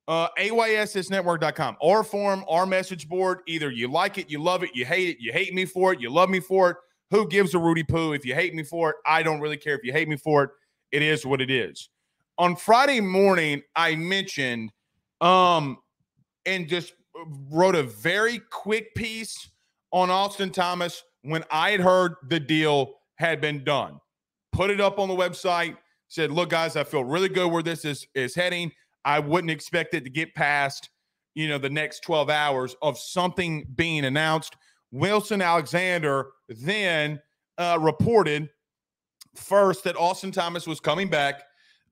AYSSnetwork.com. Our forum, our message board. Either you like it, you love it, you hate me for it, you love me for it. Who gives a Rudy Poo? If you hate me for it, I don't really care. If you hate me for it, it is what it is. On Friday morning, I mentioned and just wrote a very quick piece on Austin Thomas when I had heard the deal had been done. Put it up on the website, said, look, guys, I feel really good where this is heading. I wouldn't expect it to get past, the next 12 hours of something being announced. Wilson Alexander then reported first that Austin Thomas was coming back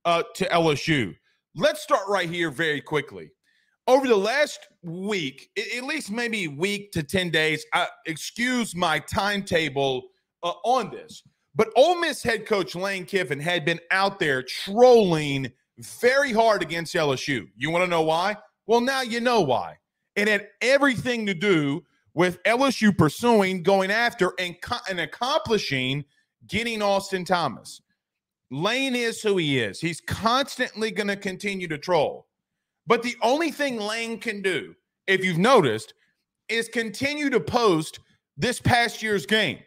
to LSU. Let's start right here very quickly. Over the last week, at least maybe week to 10 days, excuse my timetable on this, but Ole Miss head coach Lane Kiffin had been out there trolling very hard against LSU. You want to know why? Well, now you know why. It had everything to do with LSU pursuing, going after, and accomplishing getting Austin Thomas. Lane is who he is. He's constantly going to continue to troll. But the only thing Lane can do, if you've noticed, is continue to post this past year's game.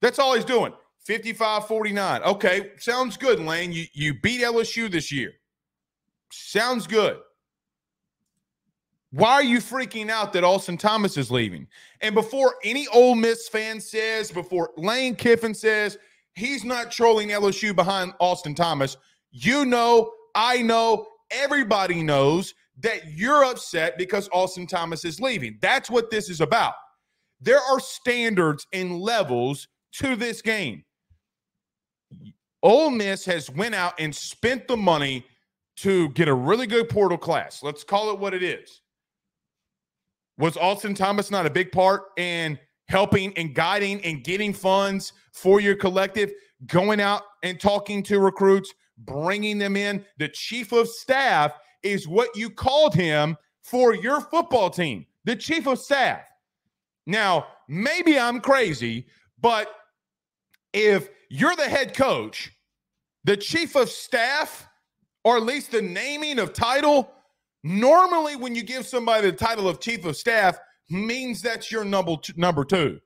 That's all he's doing. 55-49. Okay, sounds good, Lane. You beat LSU this year. Sounds good. Why are you freaking out that Austin Thomas is leaving? And before any Ole Miss fan says, before Lane Kiffin says he's not trolling LSU behind Austin Thomas, I know, everybody knows that you're upset because Austin Thomas is leaving. That's what this is about. There are standards and levels to this game. Ole Miss has went out and spent the money to get a really good portal class. Let's call it what it is. Was Austin Thomas not a big part in helping and guiding and getting funds for your collective, going out and talking to recruits, bringing them in? The chief of staff is what you called him for your football team, the chief of staff. Now, maybe I'm crazy, but if you're the head coach, the chief of staff, or at least the naming of title, normally when you give somebody the title of chief of staff, means that's your number two.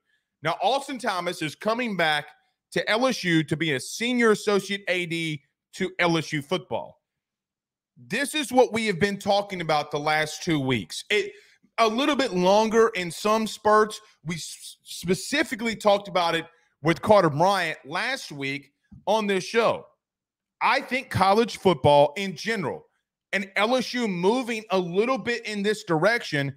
Now, Austin Thomas is coming back to LSU to be a senior associate AD to LSU football. This is what we have been talking about the last 2 weeks. A little bit longer in some spurts. We specifically talked about it with Carter Bryant last week on this show. I think college football in general and LSU moving a little bit in this direction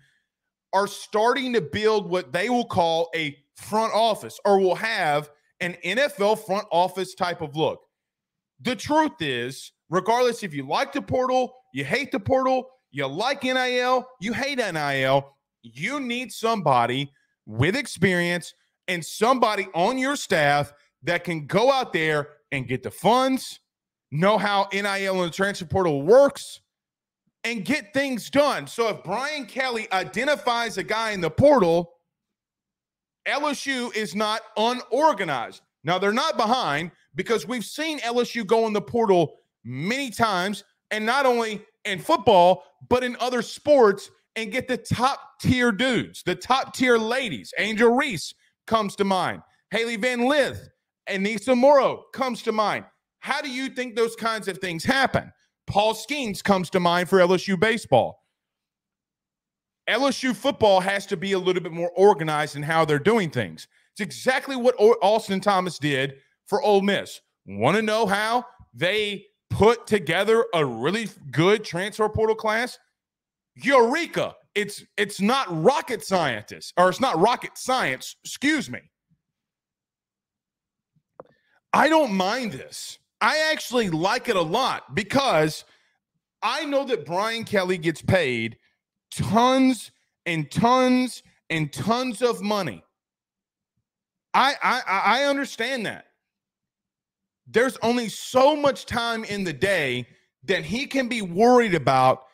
are starting to build what they will call a front office, or will have an NFL front office type of look. The truth is, regardless if you like the portal, you hate the portal, you like NIL, you hate NIL, you need somebody with experience and somebody on your staff that can go out there and get the funds, know how NIL and the transfer portal works, and get things done. So if Brian Kelly identifies a guy in the portal, LSU is not unorganized. Now, they're not behind, because we've seen LSU go in the portal many times, and not only in football, but in other sports, and get the top-tier dudes, the top-tier ladies. Angel Reese comes to mind. Haley Van Lith and Nisa Morrow comes to mind. How do you think those kinds of things happen? Paul Skeens comes to mind for LSU baseball. LSU football has to be a little bit more organized in how they're doing things. It's exactly what Austin Thomas did for Ole Miss. Want to know how they put together a really good transfer portal class? Eureka. It's not rocket scientists, or it's not rocket science, excuse me. I don't mind this. I actually like it a lot, because I know that Brian Kelly gets paid tons and tons and tons of money. I understand that. There's only so much time in the day that he can be worried about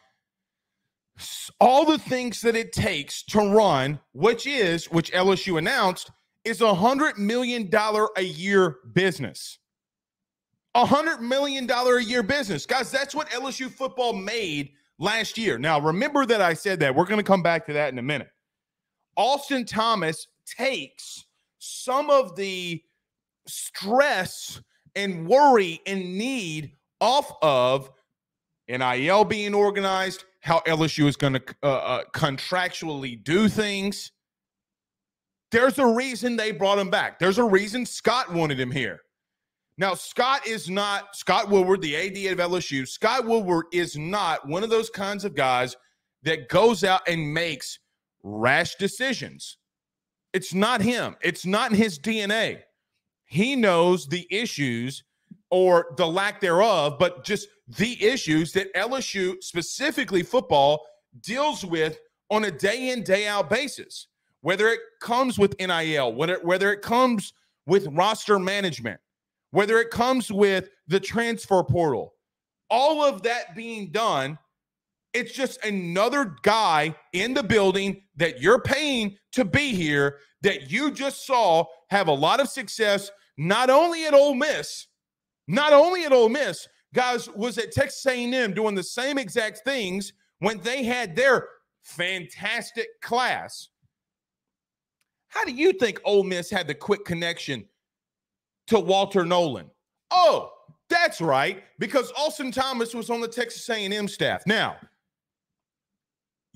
all the things that it takes to run, which LSU announced, is $100 million a year business. $100 million a year business. Guys, that's what LSU football made last year. Now, remember that I said that. We're going to come back to that in a minute. Austin Thomas takes some of the stress and worry and need off of NIL being organized, how LSU is going to contractually do things. There's a reason they brought him back. There's a reason Scott wanted him here. Now, Scott Woodward, the AD of LSU. Scott Woodward is not one of those kinds of guys that goes out and makes rash decisions. It's not him. It's not in his DNA. He knows the issues or the lack thereof, but just the issues that LSU, specifically football, deals with on a day in, day out basis, whether it comes with NIL, whether it comes with roster management, whether it comes with the transfer portal, all of that being done. It's just another guy in the building that you're paying to be here that you just saw have a lot of success, not only at Ole Miss, guys, was at Texas A&M doing the same exact things when they had their fantastic class. How do you think Ole Miss had the quick connection to Walter Nolan? Oh, that's right, because Austin Thomas was on the Texas A&M staff. Now,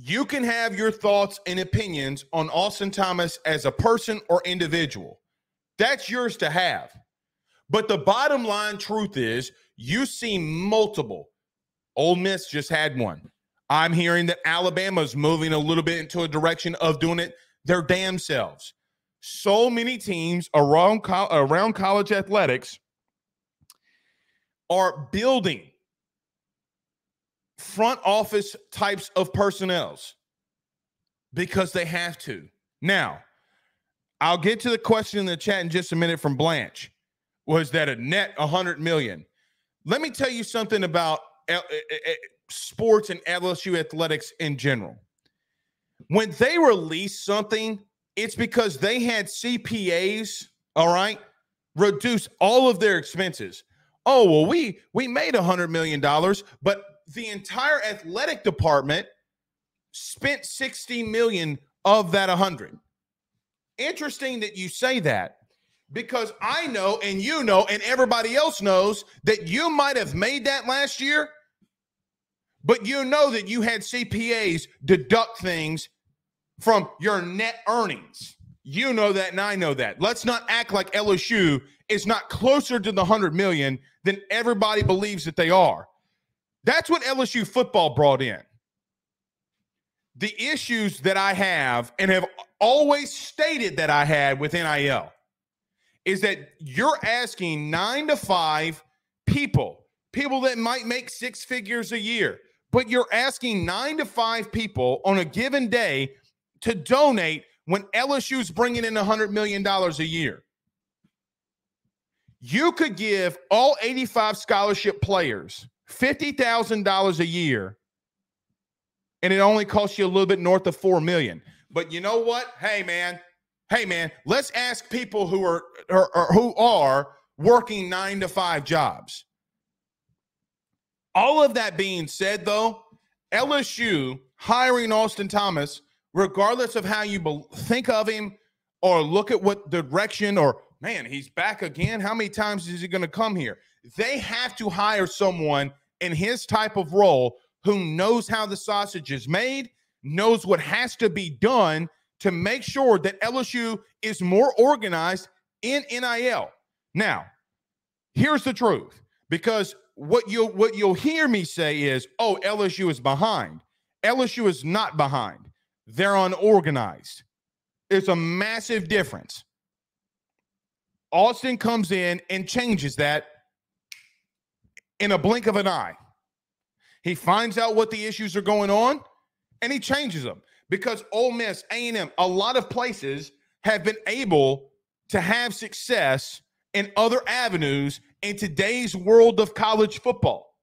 you can have your thoughts and opinions on Austin Thomas as a person or individual. That's yours to have. But the bottom line truth is you see multiple. Ole Miss just had one. I'm hearing that Alabama's moving a little bit into a direction of doing it their damn selves. So many teams around college athletics are building front office types of personnels because they have to. Now, I'll get to the question in the chat in just a minute from Blanche. Was that a net $100 million? Let me tell you something about sports and LSU athletics in general. When they release something, it's because they had CPAs, all right, reduce all of their expenses. Oh, well, we made $100 million, but the entire athletic department spent $60 million of that 100. Interesting that you say that, because I know and you know and everybody else knows that you might have made that last year, but you know that you had CPAs deduct things from your net earnings. You know that and I know that. Let's not act like LSU is not closer to the $100 million than everybody believes that they are. That's what LSU football brought in. The issues that I have and have always stated that I had with NIL is that you're asking 9 to 5 people that might make 6 figures a year, but you're asking 9 to 5 people on a given day to donate when LSU's bringing in $100 million a year. You could give all 85 scholarship players $50,000 a year, and it only costs you a little bit north of $4 million. But you know what? Hey, man, let's ask people who are working 9 to 5 jobs. All of that being said, though, LSU hiring Austin Thomas, regardless of how you think of him or look at what direction or, man, he's back again. How many times is he going to come here? They have to hire someone in his type of role who knows how the sausage is made, knows what has to be done to make sure that LSU is more organized in NIL. Now, here's the truth, because what you'll hear me say is, oh, LSU is behind. LSU is not behind. They're unorganized. It's a massive difference. Austin comes in and changes that in a blink of an eye. He finds out what the issues are going on, and he changes them. Because Ole Miss, A&M, a lot of places have been able to have success in other avenues in today's world of college football.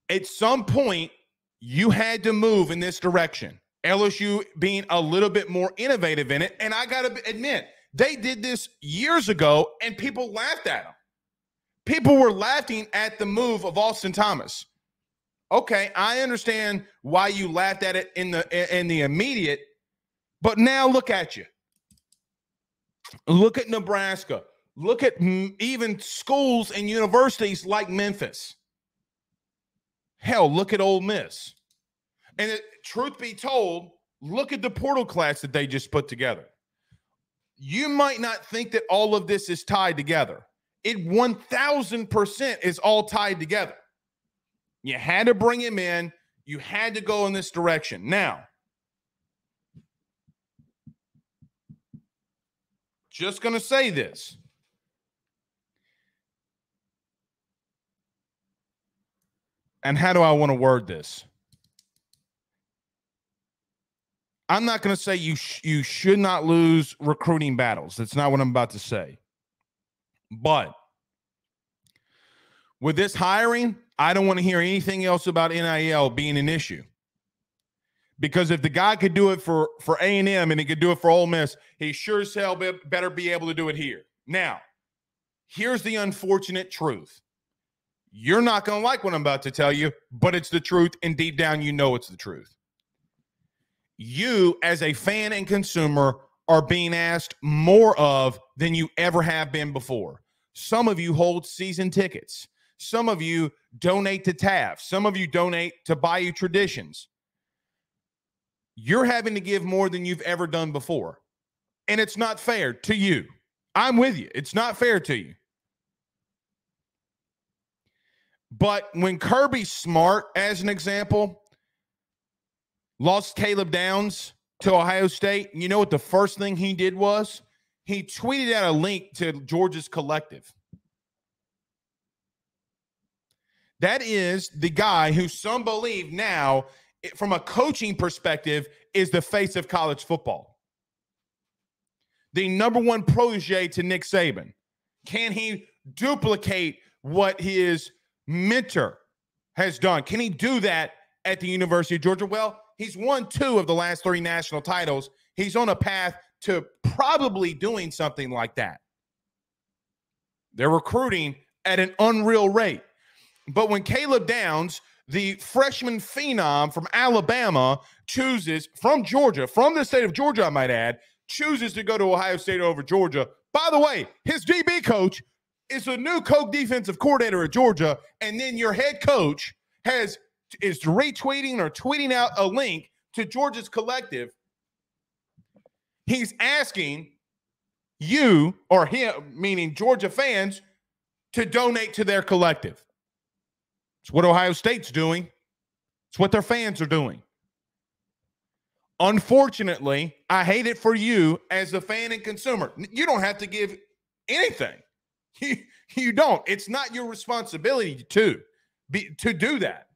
At some point, you had to move in this direction. LSU being a little bit more innovative in it. And I got to admit, they did this years ago, and people laughed at them. People were laughing at the move of Austin Thomas. Okay, I understand why you laughed at it in the immediate, but now look at you. Look at Nebraska. Look at even schools and universities like Memphis. Hell, look at Ole Miss. And truth be told, look at the portal class that they just put together. You might not think that all of this is tied together. It 1,000% is all tied together. You had to bring him in. You had to go in this direction. Now, just going to say this. And how do I want to word this? I'm not going to say you should not lose recruiting battles. That's not what I'm about to say. But with this hiring, I don't want to hear anything else about NIL being an issue. Because if the guy could do it for A&M and he could do it for Ole Miss, he sure as hell better be able to do it here. Now, here's the unfortunate truth. You're not going to like what I'm about to tell you, but it's the truth, and deep down you know it's the truth. You, as a fan and consumer, are being asked more of than you ever have been before. Some of you hold season tickets. Some of you donate to TAF. Some of you donate to Bayou Traditions. You're having to give more than you've ever done before. And it's not fair to you. I'm with you. It's not fair to you. But when Kirby Smart, as an example, lost Caleb Downs to Ohio State, you know what the first thing he did was? He tweeted out a link to Georgia's Collective. That is the guy who some believe now, from a coaching perspective, is the face of college football. The number one protege to Nick Saban. Can he duplicate what his mentor has done? Can he do that at the University of Georgia? Well, he's won 2 of the last 3 national titles. He's on a path to probably doing something like that. They're recruiting at an unreal rate. But when Caleb Downs, the freshman phenom from Alabama, chooses from Georgia, from the state of Georgia, I might add, chooses to go to Ohio State over Georgia. By the way, his DB coach is the new co-defensive coordinator at Georgia, and then your head coach is retweeting or tweeting out a link to Georgia's Collective. He's asking you, or him, meaning Georgia fans, to donate to their collective. It's what Ohio State's doing. It's what their fans are doing. Unfortunately, I hate it for you as a fan and consumer. You don't have to give anything. You don't. It's not your responsibility to do that.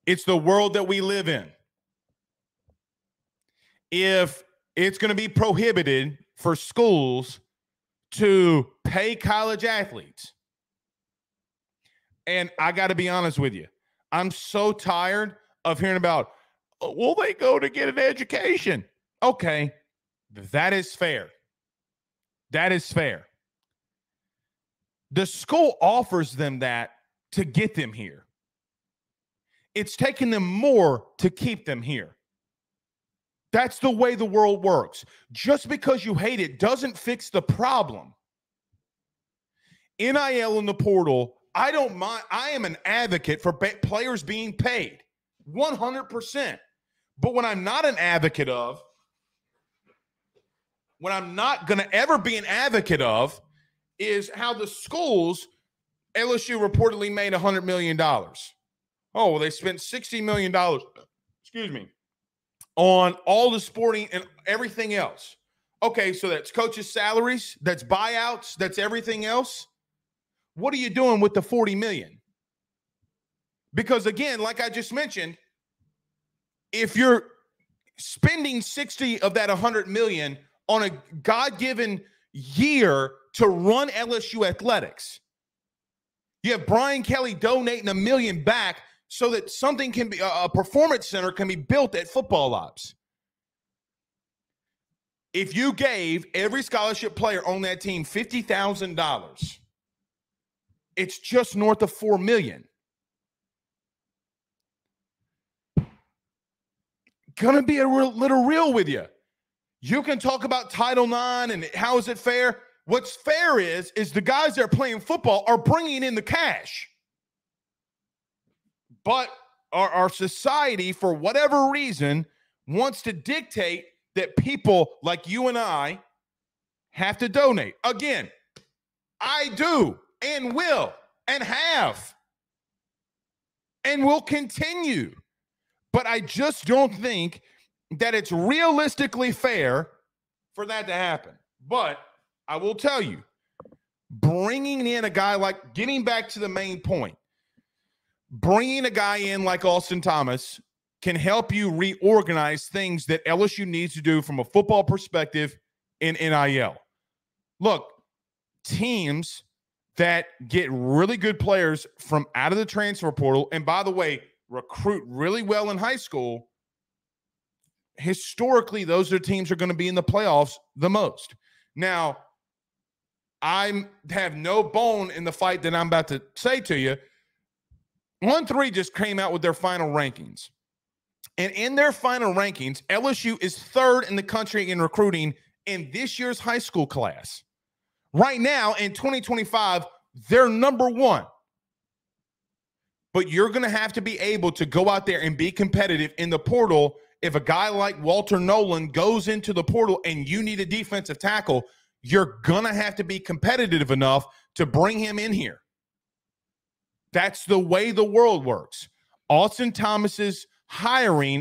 It's the world that we live in. If it's going to be prohibited for schools to pay college athletes, and I got to be honest with you, I'm so tired of hearing about, will they go to get an education? Okay, that is fair. That is fair. The school offers them that to get them here. It's taking them more to keep them here. That's the way the world works. Just because you hate it doesn't fix the problem. NIL in the portal, I don't mind. I am an advocate for players being paid 100%. But what I'm not an advocate of, what I'm not going to ever be an advocate of, is how the schools, LSU reportedly made $100 million. Oh, well, they spent $60 million, on all the sporting and everything else. Okay, so that's coaches' salaries, that's buyouts, that's everything else. What are you doing with the $40 million? Because again, like I just mentioned, if you're spending 60 of that $100 million on a God-given year to run LSU athletics, you have Brian Kelly donating $1 million back so that something can be, a performance center can be built at Football Ops. If you gave every scholarship player on that team $50,000, It's just north of $4 million. Gonna be little real with you. You can talk about Title IX and how is it fair. What's fair is the guys that are playing football are bringing in the cash. But our society, for whatever reason, wants to dictate that people like you and I have to donate. Again, I do and will and have and will continue. But I just don't think that it's realistically fair for that to happen. But I will tell you, bringing in a guy like, getting back to the main point, bringing a guy in like Austin Thomas can help you reorganize things that LSU needs to do from a football perspective in NIL. Look, teams that get really good players from out of the transfer portal, and by the way, recruit really well in high school, historically, those are teams are going to be in the playoffs the most. Now, I have no bone in the fight that I'm about to say to you. 1-3 just came out with their final rankings. And in their final rankings, LSU is third in the country in recruiting in this year's high school class. Right now, in 2025, they're number one. But you're going to have to be able to go out there and be competitive in the portal. If a guy like Walter Nolan goes into the portal and you need a defensive tackle, you're going to have to be competitive enough to bring him in here. That's the way the world works. Austin Thomas's hiring